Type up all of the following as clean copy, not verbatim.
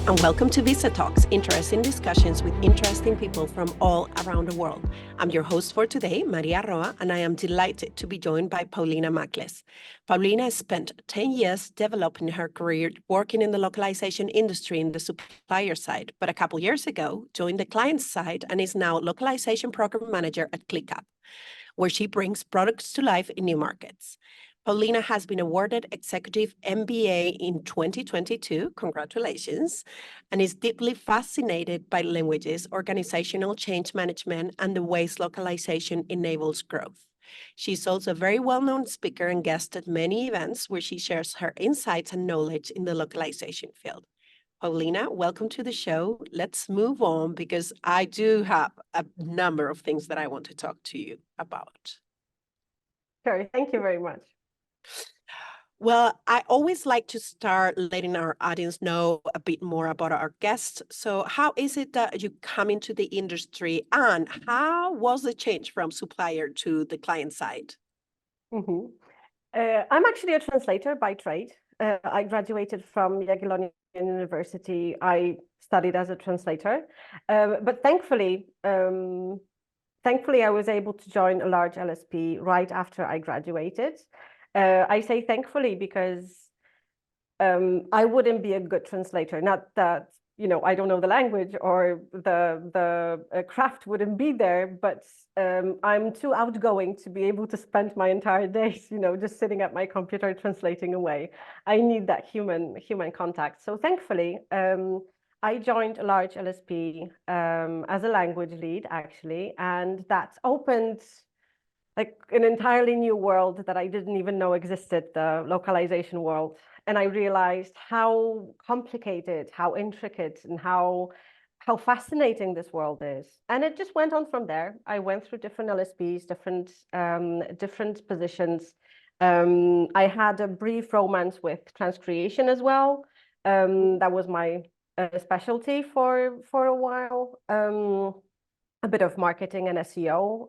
and welcome to VistaTalks, interesting discussions with interesting people from all around the world. I'm your host for today, María Roa, and I am delighted to be joined by Paulina Makles. Paulina has spent 10 years developing her career working in the localization industry in the supplier side, but a couple years ago joined the client side and is now Localization Program Manager at ClickUp, where she brings products to life in new markets. Paulina has been awarded Executive MBA in 2022, congratulations, and is deeply fascinated by languages, organizational change management, and the ways localization enables growth. She's also a very well-known speaker and guest at many events where she shares her insights and knowledge in the localization field. Paulina, welcome to the show. Let's move on because I do have a number of things that I want to talk to you about. Sure, thank you very much. Well, I always like to start letting our audience know a bit more about our guests. So how is it that you come into the industry and how was the change from supplier to the client side? Mm-hmm. I'm actually a translator by trade. I graduated from Jagiellonian University. I studied as a translator, but thankfully, I was able to join a large LSP right after I graduated. I say thankfully because I wouldn't be a good translator. Not that, I don't know the language or the craft wouldn't be there, but I'm too outgoing to be able to spend my entire days, just sitting at my computer translating away. I need that human contact. So thankfully, I joined a large LSP as a language lead, actually, and that opened like an entirely new world that I didn't even know existed, the localization world. And I realized how complicated, how intricate, and how fascinating this world is. And it just went on from there. I went through different LSPs, different positions. I had a brief romance with transcreation as well. That was my specialty for a while. A bit of marketing and SEO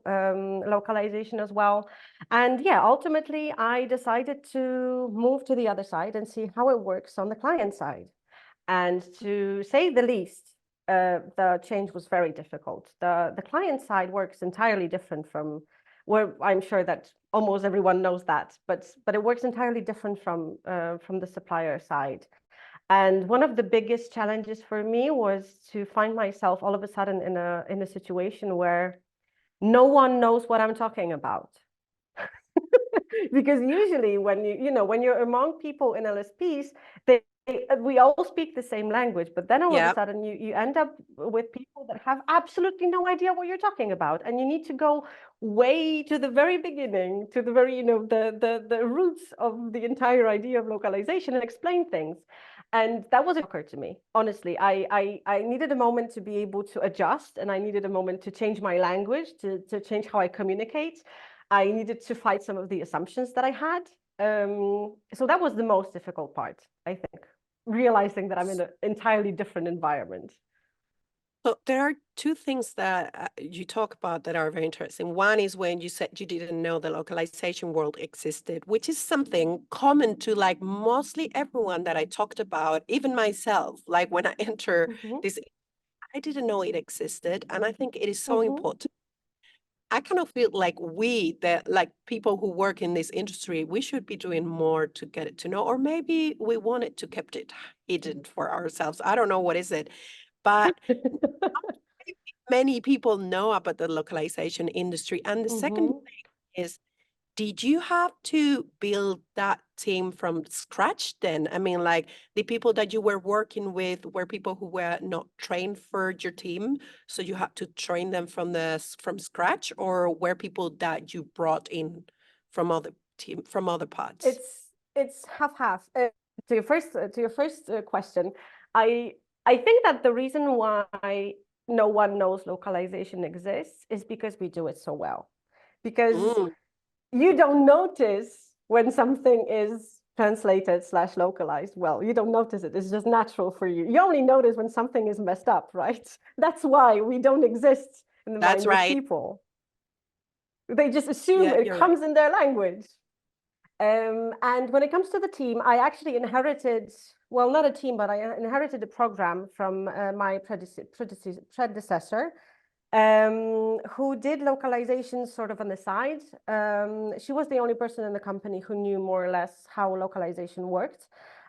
localization as well. And yeah, ultimately, I decided to move to the other side and see how it works on the client side. And to say the least, the change was very difficult. The client side works entirely different from where I'm sure that almost everyone knows that, but it works entirely different from the supplier side. And one of the biggest challenges for me was to find myself all of a sudden in a situation where no one knows what I'm talking about. Because usually when when you're among people in LSPs, we all speak the same language, but then all of a sudden you end up with people that have absolutely no idea what you're talking about, and you need to go way to the very beginning, to the very the roots of the entire idea of localization and explain things. And that was a shocker to me, honestly. I needed a moment to be able to adjust, and I needed a moment to change my language, to change how I communicate. I needed to fight some of the assumptions that I had. So that was the most difficult part, I think, realizing that I'm in an entirely different environment. So there are two things that you talk about that are very interesting. One is when you said you didn't know the localization world existed, which is something common to like mostly everyone that I talked about, even myself. Like when I enter this, I didn't know it existed. And I think it is so important. I kind of feel like like people who work in this industry, we should be doing more to get it to know, or maybe we wanted to keep it hidden for ourselves. I don't know what is it, but many people know about the localization industry. And the second thing is, did you have to build that team from scratch then? I mean, like the people that you were working with were people who were not trained for your team, so you had to train them from scratch, or were people that you brought in from other parts? It's half-half. To your first question, I think that the reason why no one knows localization exists is because we do it so well. Because you don't notice when something is translated / localized well. You don't notice it. It's just natural for you. You only notice when something is messed up, right? That's why we don't exist in the mind of people. They just assume it comes in their language. And when it comes to the team, I actually inherited, well, not a team, but I inherited a program from my predecessor, who did localization sort of on the side. She was the only person in the company who knew more or less how localization worked,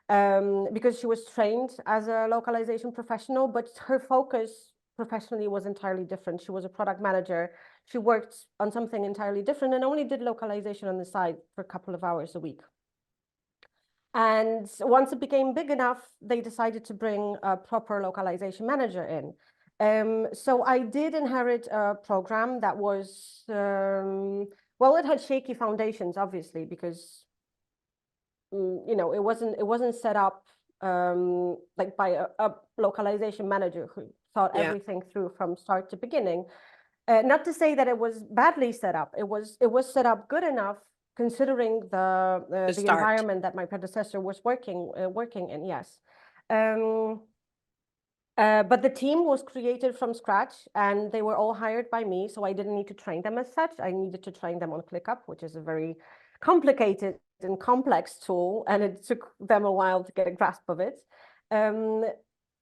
because she was trained as a localization professional, but her focus professionally was entirely different. She was a product manager. She worked on something entirely different and only did localization on the side for a couple of hours a week. And once it became big enough, they decided to bring a proper localization manager in. So I did inherit a program that was, well, it had shaky foundations, obviously, because you know, it wasn't set up like by a localization manager who thought Yeah. everything through from start to beginning. Not to say that it was badly set up. It was set up good enough considering the start. environment that my predecessor was working in. Yes. But the team was created from scratch and they were all hired by me. So I didn't need to train them as such. I needed to train them on ClickUp, which is a very complicated and complex tool. And it took them a while to get a grasp of it.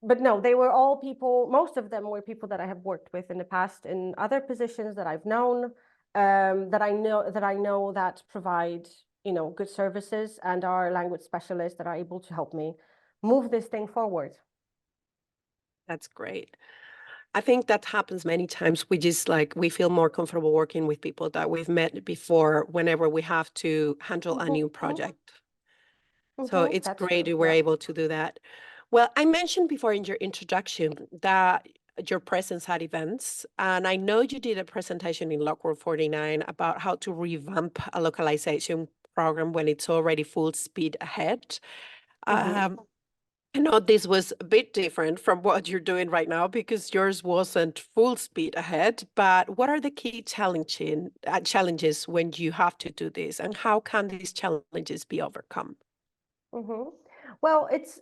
But no, they were all people, most of them were people that I have worked with in the past in other positions that I've known, that I know that provide, you know, good services and are language specialists that are able to help me move this thing forward. That's great. I think that happens many times. We just like, we feel more comfortable working with people that we've met before whenever we have to handle a new project. So it's That's great true. you were Yeah. able to do that. Well, I mentioned before in your introduction that your presence at events, and I know you did a presentation in Lockworld 49 about how to revamp a localization program when it's already full speed ahead. I know this was a bit different from what you're doing right now because yours wasn't full speed ahead, but what are the key challenges when you have to do this, and how can these challenges be overcome? Well, it's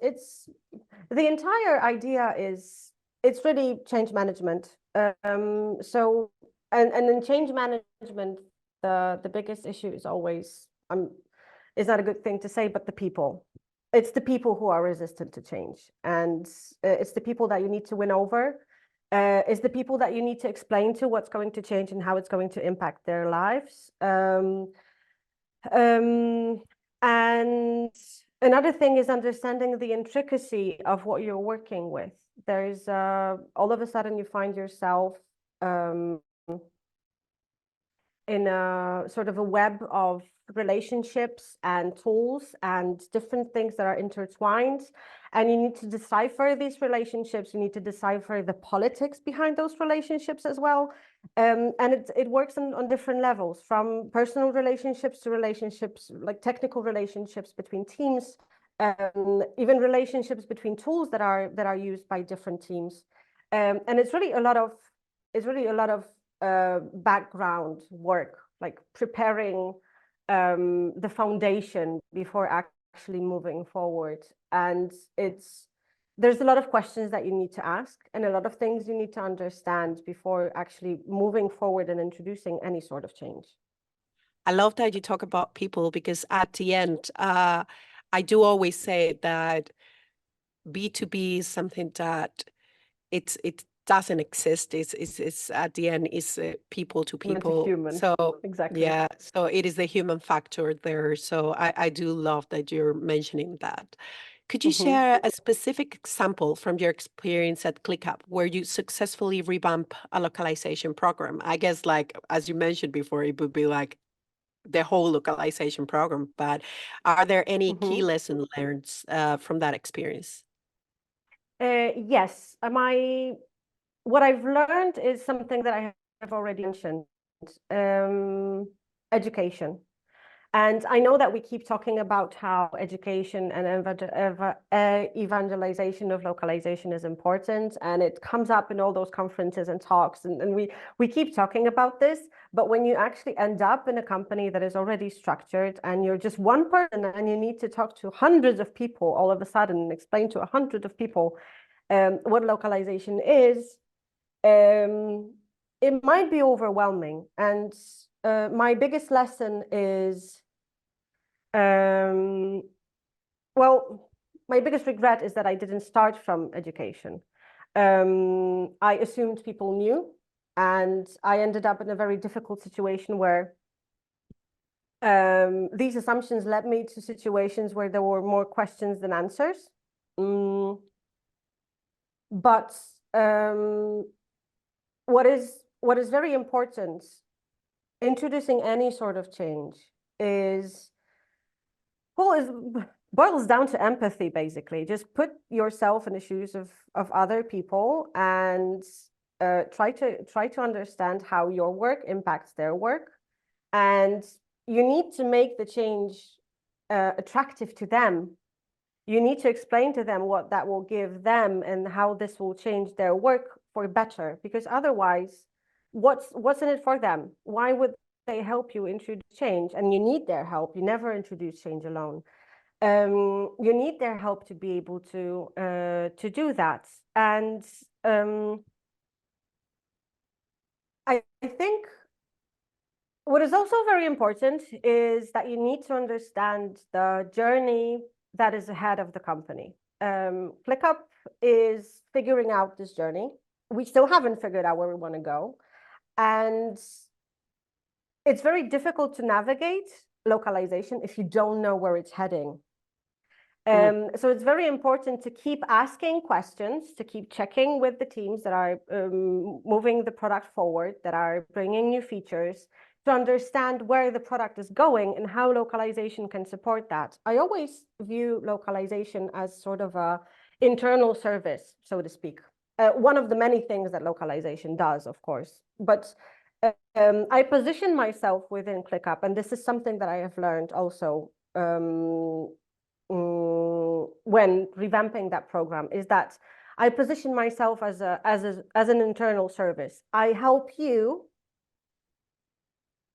the entire idea is it's really change management. So and in change management, the biggest issue is always is not a good thing to say, but the people. It's the people who are resistant to change, and it's the people that you need to win over. It's the people that you need to explain to what's going to change and how it's going to impact their lives. And another thing is understanding the intricacy of what you're working with. There's all of a sudden you find yourself in a sort of a web of relationships and tools and different things that are intertwined. And you need to decipher these relationships. You need to decipher the politics behind those relationships as well. And it works on different levels, from personal relationships to relationships, like technical relationships between teams, even relationships between tools that are used by different teams. And it's really a lot of background work, like preparing the foundation before actually moving forward. And there's a lot of questions that you need to ask and a lot of things you need to understand before actually moving forward and introducing any sort of change. I love that you talk about people because at the end, I do always say that B2B is something that it doesn't exist. It's at the end is people to Human to people. human. So Exactly. yeah, so it is the human factor there. So I do love that you're mentioning that. Could you share a specific example from your experience at ClickUp where you successfully revamp a localization program? I guess, like, as you mentioned before, it would be like the whole localization program, but are there any key lessons learned from that experience? Yes, what I've learned is something that I have already mentioned, education. And I know that we keep talking about how education and evangelization of localization is important, and it comes up in all those conferences and talks, and we keep talking about this. But when you actually end up in a company that is already structured and you're just one person and you need to talk to hundreds of people all of a sudden and explain to 100 of people what localization is, it might be overwhelming. And my biggest lesson is Well, my biggest regret is that I didn't start from education. I assumed people knew, and I ended up in a very difficult situation where these assumptions led me to situations where there were more questions than answers. But what is very important introducing any sort of change is boils down to empathy, basically. Just put yourself in the shoes of other people and try to understand how your work impacts their work. And you need to make the change attractive to them. You need to explain to them what that will give them and how this will change their work for better, because otherwise, what's in it for them? Why would they help you introduce change? And you need their help. You never introduce change alone. You need their help to be able to do that. And I think what is also very important is that you need to understand the journey that is ahead of the company. ClickUp is figuring out this journey. We still haven't figured out where we want to go. And it's very difficult to navigate localization if you don't know where it's heading. So it's very important to keep asking questions, to keep checking with the teams that are moving the product forward, that are bringing new features, to understand where the product is going and how localization can support that. I always view localization as sort of an internal service, so to speak. One of the many things that localization does, of course. But I position myself within ClickUp, and this is something that I have learned also when revamping that program, is that I position myself as an internal service. I help you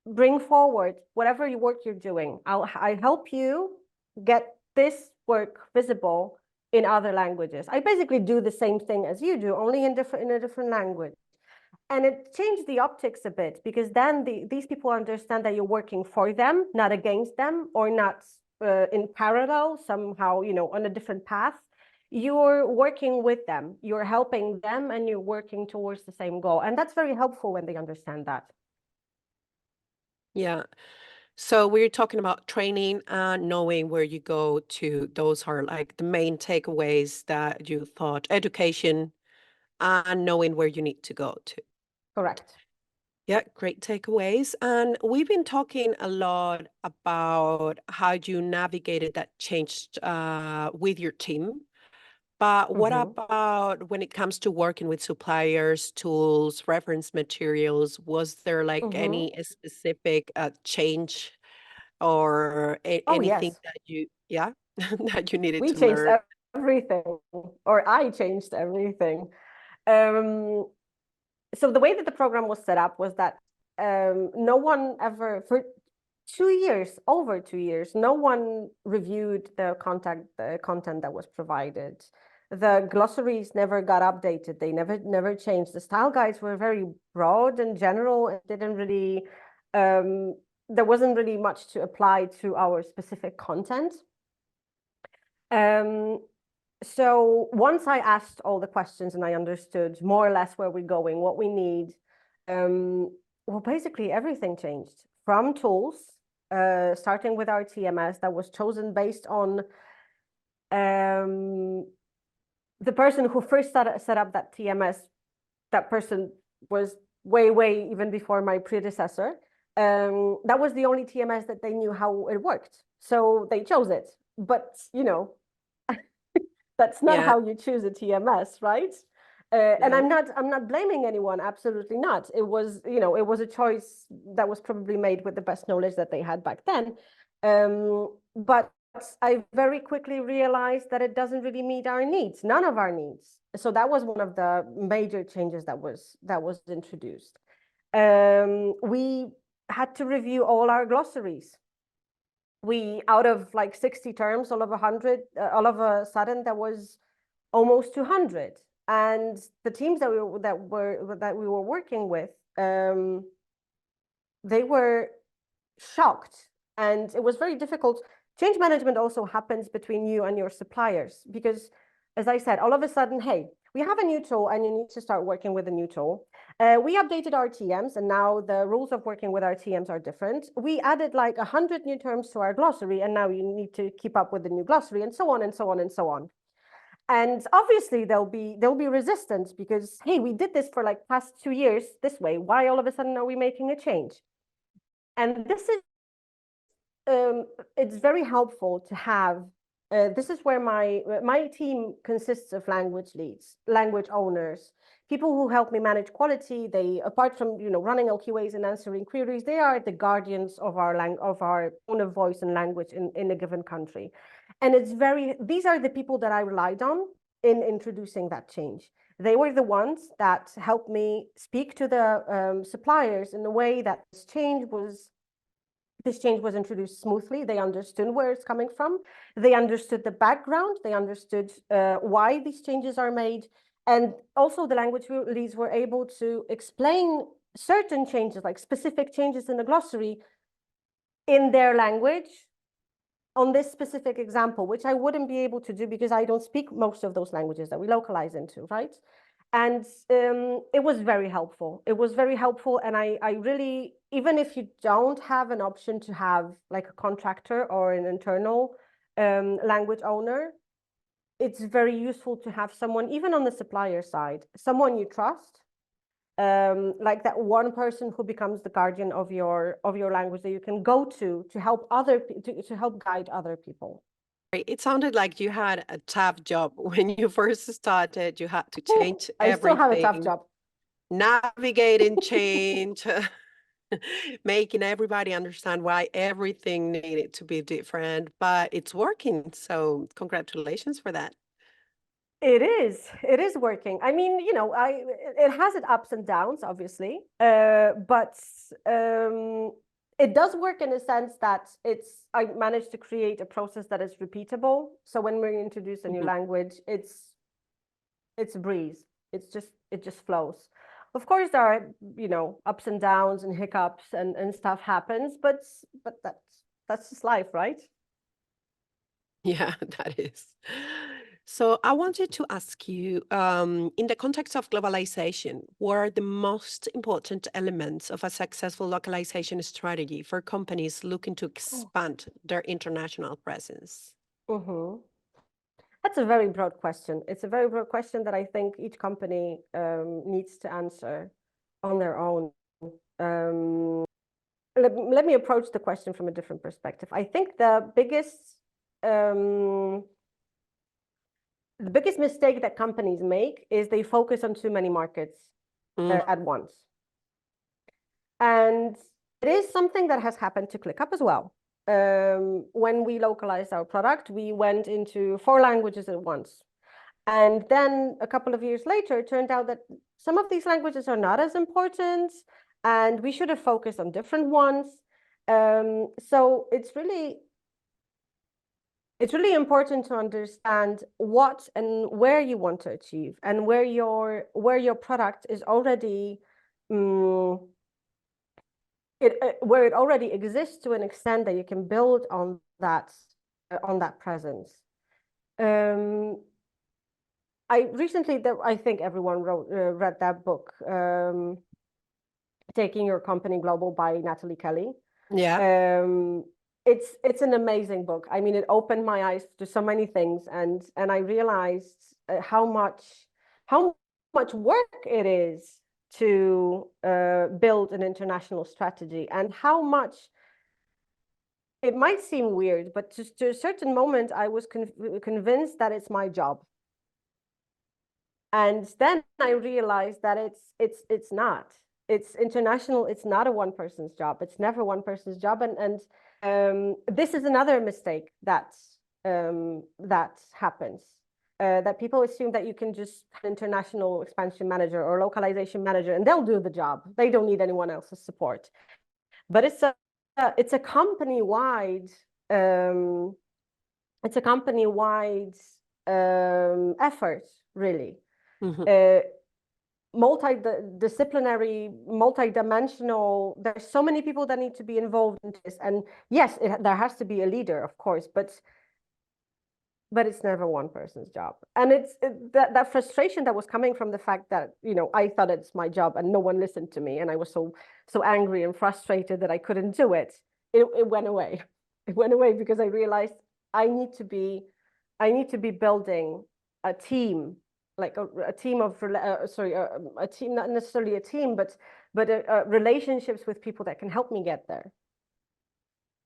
bring forward whatever work you're doing. I help you get this work visible in other languages. I basically do the same thing as you do, only in a different language. And it changed the optics a bit, because then these people understand that you're working for them, not against them, or not in parallel somehow, on a different path. You're working with them, you're helping them, and you're working towards the same goal. And that's very helpful when they understand that. Yeah. So we're talking about training and knowing where you go to. Those are like the main takeaways that you thought: education and knowing where you need to go to. Correct. Yeah, great takeaways. And we've been talking a lot about how you navigated that change with your team. But what about when it comes to working with suppliers, tools, reference materials? Was there like any specific change or anything Yes. that that you needed We to changed learn? everything, or I changed everything. So the way that the program was set up was that no one ever, for 2 years, over 2 years, no one reviewed the content that was provided. The glossaries never got updated. They never changed. The style guides were very broad and general. It didn't really, there wasn't really much to apply to our specific content. So once I asked all the questions and I understood more or less where we're going, what we need, well, basically everything changed from tools, starting with our TMS that was chosen based on the person who first set up that TMS. That person was way even before my predecessor. That was the only TMS that they knew how it worked, so they chose it. But that's not how you choose a TMS, right? And I'm not blaming anyone. Absolutely not. It was a choice that was probably made with the best knowledge that they had back then. But I very quickly realized that it doesn't really meet our needs, none of our needs. So that was one of the major changes that was introduced. We had to review all our glossaries. We, out of like 60 terms, all of a sudden there was almost 200. And the teams that we were working with, they were shocked, and it was very difficult change management also happens between you and your suppliers, because as I said, all of a sudden, hey, we have a new tool and you need to start working with a new tool. We updated our TMs and now the rules of working with our TMs are different. We added like 100 new terms to our glossary and now you need to keep up with the new glossary, and so on and so on and so on. And obviously there'll be resistance because, hey, we did this for like past 2 years this way. Why all of a sudden are we making a change? And this is, it's very helpful to have, this is where my team consists of language leads, language owners, people who help me manage quality. They, apart from, you know, running LQAs and answering queries, they are the guardians of our tone of voice and language in a given country. And these are the people that I relied on in introducing that change. They were the ones that helped me speak to the suppliers in a way that this change was introduced smoothly. They understood where it's coming from. They understood the background. They understood why these changes are made. And also the language leads were able to explain certain changes, like specific changes in the glossary in their language on this specific example, which I wouldn't be able to do because I don't speak most of those languages that we localize into, right? And it was very helpful. It was very helpful. And I really, even if you don't have an option to have like a contractor or an internal language owner, it's very useful to have someone, even on the supplier side, someone you trust, like that one person who becomes the guardian of your language that you can go to help to help guide other people. It sounded like you had a tough job when you first started. You had to change I still have a tough everything, job. navigating change, making everybody understand why everything needed to be different, but it's working. So congratulations for that. It is working. I mean, you know, it has its ups and downs, obviously, but it does work in a sense that I managed to create a process that is repeatable. So when we introduce a new language, it's a breeze. It just flows. Of course, there are, you know, ups and downs and hiccups and stuff happens, but that's just life, right? Yeah, that is. So I wanted to ask you, in the context of globalization, what are the most important elements of a successful localization strategy for companies looking to expand their international presence? Mm-hmm. That's a very broad question. It's a very broad question that I think each company needs to answer on their own. Let me approach the question from a different perspective. I think the biggest mistake that companies make is they focus on too many markets at once. And it is something that has happened to ClickUp as well. When we localized our product, we went into 4 languages at once. And then a couple of years later, it turned out that some of these languages are not as important and we should have focused on different ones. So it's really important to understand what and where you want to achieve and where your product is already where it already exists to an extent that you can build on that presence. I recently, I think everyone read that book, Taking Your Company Global by Natalie Kelly. Yeah. It's an amazing book. I mean, it opened my eyes to so many things, and I realized how much work it is to build an international strategy, and how much it might seem weird, but to a certain moment, I was convinced that it's my job. And then I realized that it's not. It's international. It's not a one person's job. It's never one person's job. And this is another mistake that happens. That people assume that you can just have an international expansion manager or localization manager and they'll do the job. They don't need anyone else's support. But it's a company-wide effort, really. multidisciplinary, multidimensional. There's so many people that need to be involved in this. And yes, there has to be a leader, of course, but it's never one person's job. And that frustration that was coming from the fact that, I thought it's my job and no one listened to me. And I was so angry and frustrated that I couldn't do it. It went away. It went away because I realized I need to be building a team, like a team of, a team, not necessarily a team, but relationships with people that can help me get there.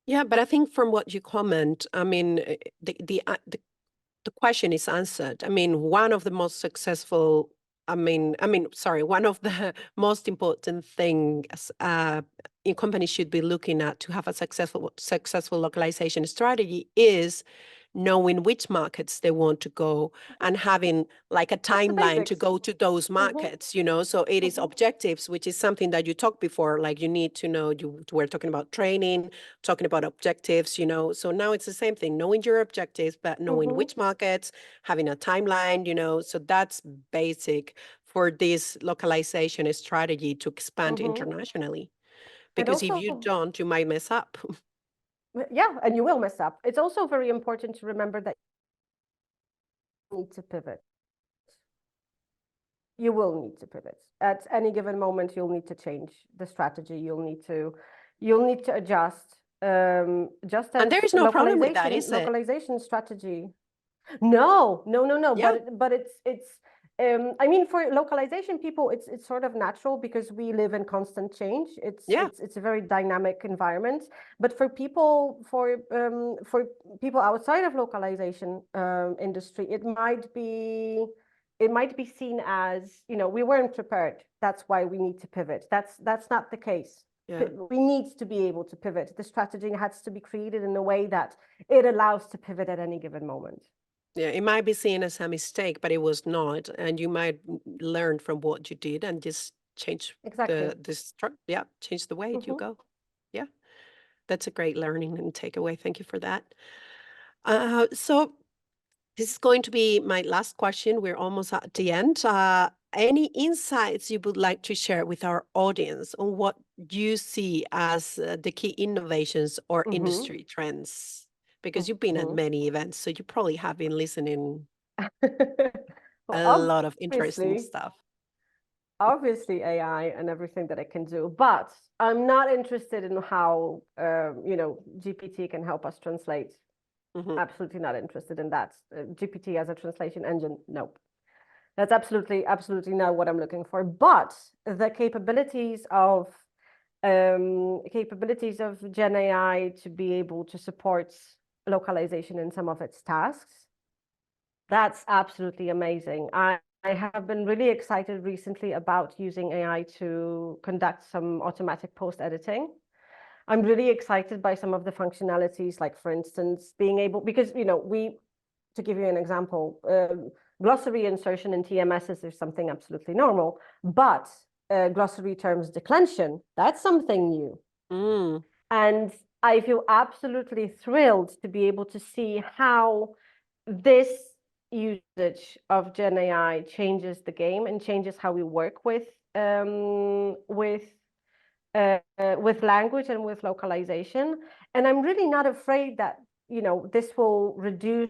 Yeah, but I think from what you comment, I mean, the question is answered. I mean, one of the most successful, one of the most important things in companies should be looking at to have a successful localization strategy is knowing which markets they want to go and having like a timeline to go to those markets, so it is objectives, which is something that you talked before, like you need to know, we're talking about training, talking about objectives, so now it's the same thing, knowing your objectives, but knowing which markets, having a timeline, so that's basic for this localization strategy to expand internationally. Because if you don't, you might mess up. Yeah, and you will mess up. It's also very important to remember that you need to pivot. You will need to pivot. At any given moment, you'll need to change the strategy. You'll need to adjust. Just as and there is no problem with that, is it? Localization strategy. No. Yeah. But it's I mean, for localization people, it's sort of natural because we live in constant change. It's a very dynamic environment. But for people outside of localization industry, it might be seen as, we weren't prepared. That's why we need to pivot. That's not the case. Yeah. We need to be able to pivot. The strategy has to be created in a way that it allows to pivot at any given moment. Yeah, it might be seen as a mistake, but it was not. And you might learn from what you did and just change change the way you go. Yeah, that's a great learning and takeaway. Thank you for that. So this is going to be my last question. We're almost at the end. Any insights you would like to share with our audience on what you see as the key innovations or industry trends? Because you've been at many events, so you probably have been listening a lot of interesting stuff. Obviously, AI and everything that it can do, but I'm not interested in how GPT can help us translate. Absolutely not interested in that. GPT as a translation engine, nope. That's absolutely not what I'm looking for. But the capabilities of Gen AI to be able to support localization in some of its tasks, that's absolutely amazing. I have been really excited recently about using AI to conduct some automatic post editing. I'm really excited by some of the functionalities, like, for instance, being able, because, to give you an example, glossary insertion in TMSs is something absolutely normal, but glossary terms declension, that's something new. And I feel absolutely thrilled to be able to see how this usage of Gen AI changes the game and changes how we work with language and with localization. And I'm really not afraid that, this will reduce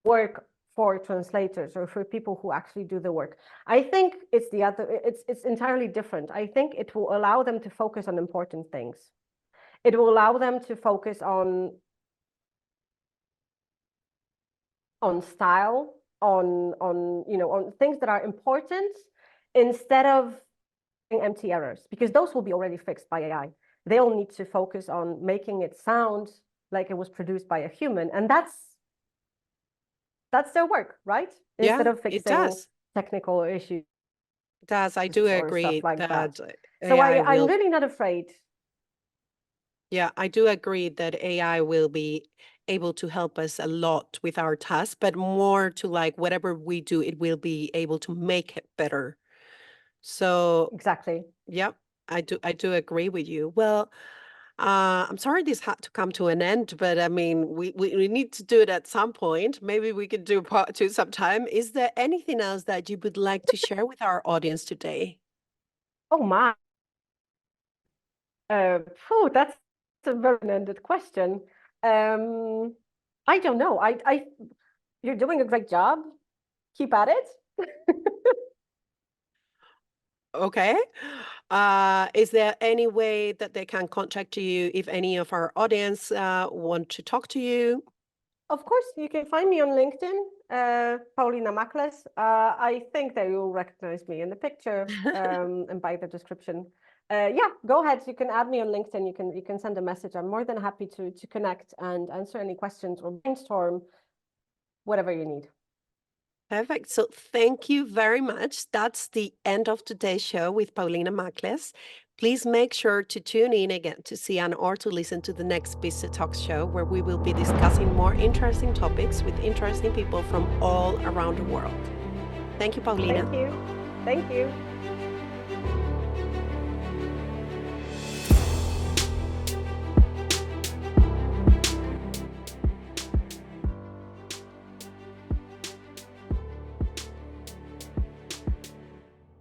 work for translators or for people who actually do the work. I think it's entirely different. I think it will allow them to focus on important things. It will allow them to focus on style, on things that are important, instead of empty errors, because those will be already fixed by AI. They'll need to focus on making it sound like it was produced by a human, and that's their work, right? Instead of fixing technical issues. It does. I do agree like that. So I'm really not afraid. Yeah, I do agree that AI will be able to help us a lot with our tasks, but more to like whatever we do, it will be able to make it better. So exactly. Yep, I do agree with you. Well, I'm sorry this had to come to an end, but I mean, we need to do it at some point. Maybe we could do part two sometime. Is there anything else that you would like to share with our audience today? Oh my. That's a very ended question. I don't know. You're doing a great job. Keep at it. Okay. Is there any way that they can contact you if any of our audience want to talk to you? Of course, you can find me on LinkedIn, Paulina Makles. I think they will recognize me in the picture and by the description. Yeah, go ahead. You can add me on LinkedIn. You can send a message. I'm more than happy to connect and answer any questions or brainstorm, whatever you need. Perfect. So thank you very much. That's the end of today's show with Paulina Makles. Please make sure to tune in again to see or to listen to the next VistaTalks show, where we will be discussing more interesting topics with interesting people from all around the world. Thank you, Paulina. Thank you. Thank you.